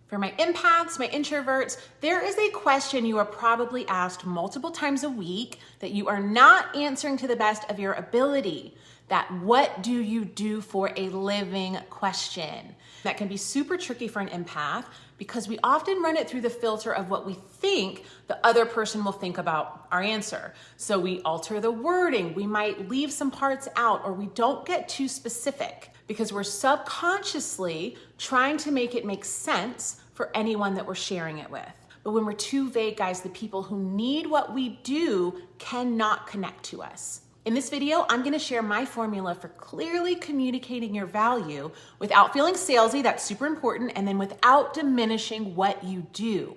For my empaths, my introverts, there is a question you are probably asked multiple times a week that you are not answering to the best of your ability. That what do you do for a living question. That can be super tricky for an empath because we often run it through the filter of what we think the other person will think about our answer. So we alter the wording, we might leave some parts out, or we don't get too specific because we're subconsciously trying to make it make sense for anyone that we're sharing it with. But when we're too vague, guys, the people who need what we do cannot connect to us. In this video, I'm gonna share my formula for clearly communicating your value without feeling salesy, that's super important, and then without diminishing what you do.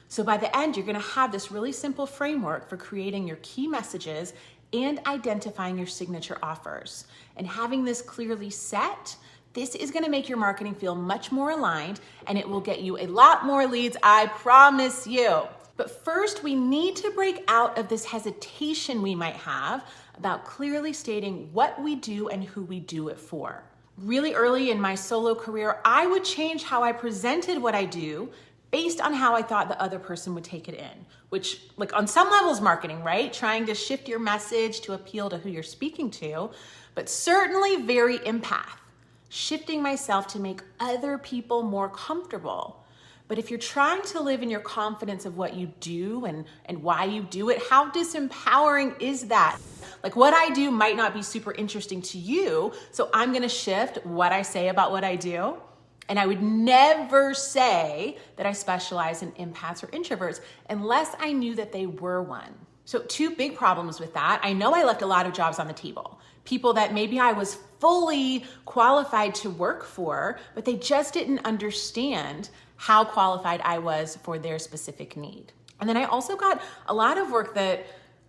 So by the end, you're gonna have this really simple framework for creating your key messages and identifying your signature offers. And having this clearly set, this is gonna make your marketing feel much more aligned, and it will get you a lot more leads, I promise you. But first, we need to break out of this hesitation we might have about clearly stating what we do and who we do it for. Really early in my solo career, I would change how I presented what I do based on how I thought the other person would take it in, which, like, on some levels, marketing, right? Trying to shift your message to appeal to who you're speaking to, but certainly very empath, shifting myself to make other people more comfortable. But if you're trying to live in your confidence of what you do and why you do it, how disempowering is that? Like, what I do might not be super interesting to you, so I'm gonna shift what I say about what I do. And I would never say that I specialize in empaths or introverts unless I knew that they were one. So two big problems with that. I know I left a lot of jobs on the table. People that maybe I was fully qualified to work for, but they just didn't understand how qualified I was for their specific need. And then I also got a lot of work that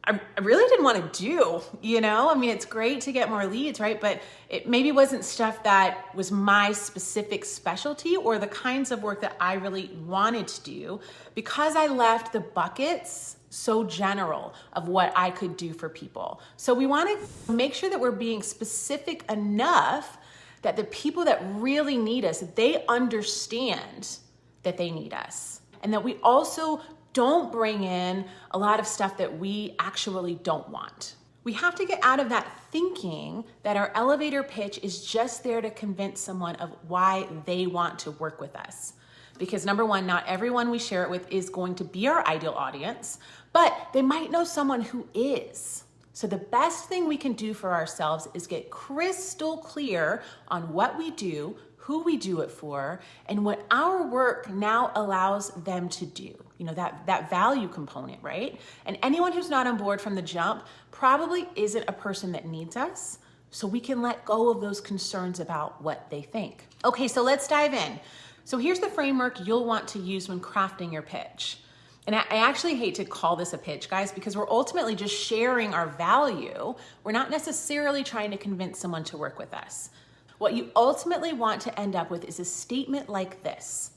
I really didn't want to do, you know? I mean, it's great to get more leads, right? But it maybe wasn't stuff that was my specific specialty or the kinds of work that I really wanted to do because I left the buckets so general of what I could do for people. So we want to make sure that we're being specific enough that the people that really need us, they understand that they need us. And that we also don't bring in a lot of stuff that we actually don't want. We have to get out of that thinking that our elevator pitch is just there to convince someone of why they want to work with us. Because number one, not everyone we share it with is going to be our ideal audience, but they might know someone who is. So the best thing we can do for ourselves is get crystal clear on what we do, who we do it for, and what our work now allows them to do. You know, that value component, right? And anyone who's not on board from the jump probably isn't a person that needs us, so we can let go of those concerns about what they think. Okay, so let's dive in. So here's the framework you'll want to use when crafting your pitch. And I actually hate to call this a pitch, guys, because we're ultimately just sharing our value. We're not necessarily trying to convince someone to work with us. What you ultimately want to end up with is a statement like this: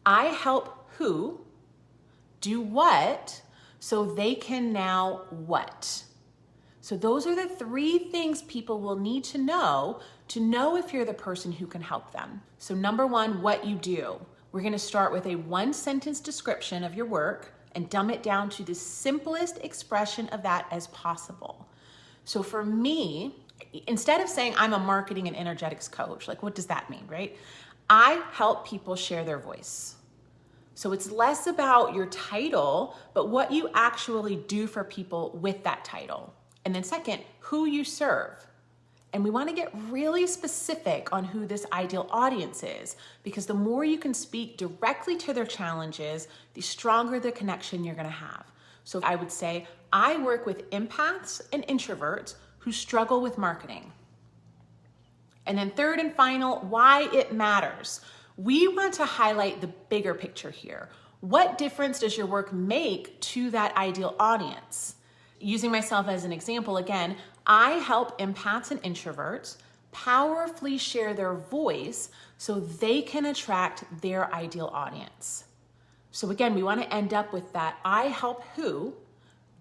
I help who do what so they can now what? So those are the three things people will need to know if you're the person who can help them. So number one, what you do. We're gonna start with a one-sentence description of your work and dumb it down to the simplest expression of that as possible. So for me, instead of saying I'm a marketing and energetics coach, like what does that mean, right? I help people share their voice. So it's less about your title, but what you actually do for people with that title. And then second, who you serve. And we want to get really specific on who this ideal audience is, because the more you can speak directly to their challenges, the stronger the connection you're going to have. So I would say, I work with empaths and introverts who struggle with marketing. And then third and final, why it matters. We want to highlight the bigger picture here. What difference does your work make to that ideal audience? Using myself as an example again, I help empaths and introverts powerfully share their voice so they can attract their ideal audience. So again, we want to end up with that I help who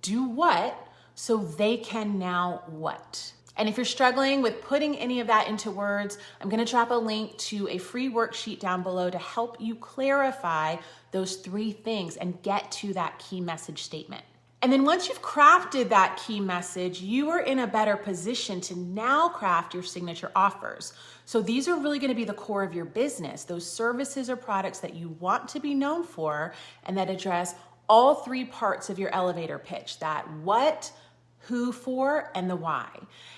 do what so they can now what. And if you're struggling with putting any of that into words, I'm gonna drop a link to a free worksheet down below to help you clarify those 3 things and get to that key message statement. And then once you've crafted that key message, you are in a better position to now craft your signature offers. So these are really gonna be the core of your business, those services or products that you want to be known for and that address all 3 parts of your elevator pitch, that what, who for, and the why.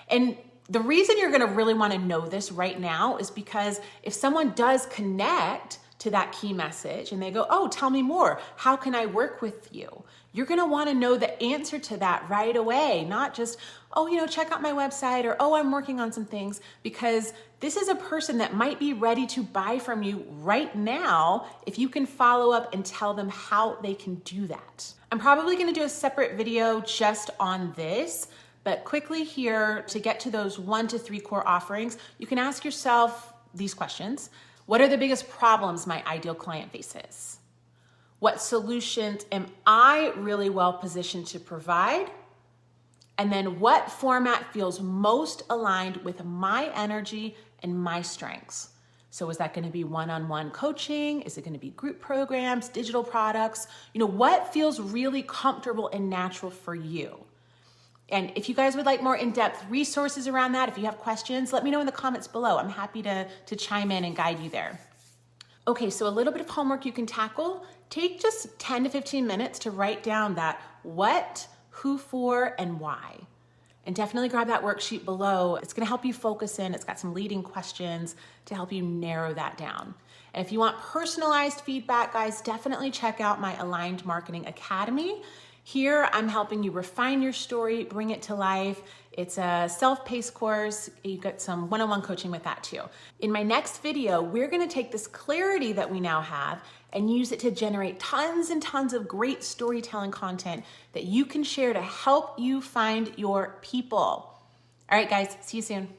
And the reason you're gonna really wanna know this right now is because if someone does connect to that key message and they go, oh, tell me more, how can I work with you? You're gonna wanna know the answer to that right away, not just, oh, check out my website, or oh, I'm working on some things, because this is a person that might be ready to buy from you right now if you can follow up and tell them how they can do that. I'm probably gonna do a separate video just on this, but quickly here, to get to those 1 to 3 core offerings, you can ask yourself these questions. What are the biggest problems my ideal client faces? What solutions am I really well positioned to provide? And then what format feels most aligned with my energy and my strengths? So is that gonna be one-on-one coaching? Is it gonna be group programs, digital products? What feels really comfortable and natural for you? And if you guys would like more in-depth resources around that, if you have questions, let me know in the comments below. I'm happy to chime in and guide you there. Okay, so a little bit of homework you can tackle. Take just 10 to 15 minutes to write down that what, who for, and why. And definitely grab that worksheet below. It's gonna help you focus in. It's got some leading questions to help you narrow that down. And if you want personalized feedback, guys, definitely check out my Aligned Marketing Academy. Here, I'm helping you refine your story, bring it to life. It's a self-paced course. You get some one-on-one coaching with that too. In my next video, we're gonna take this clarity that we now have and use it to generate tons and tons of great storytelling content that you can share to help you find your people. All right, guys, see you soon.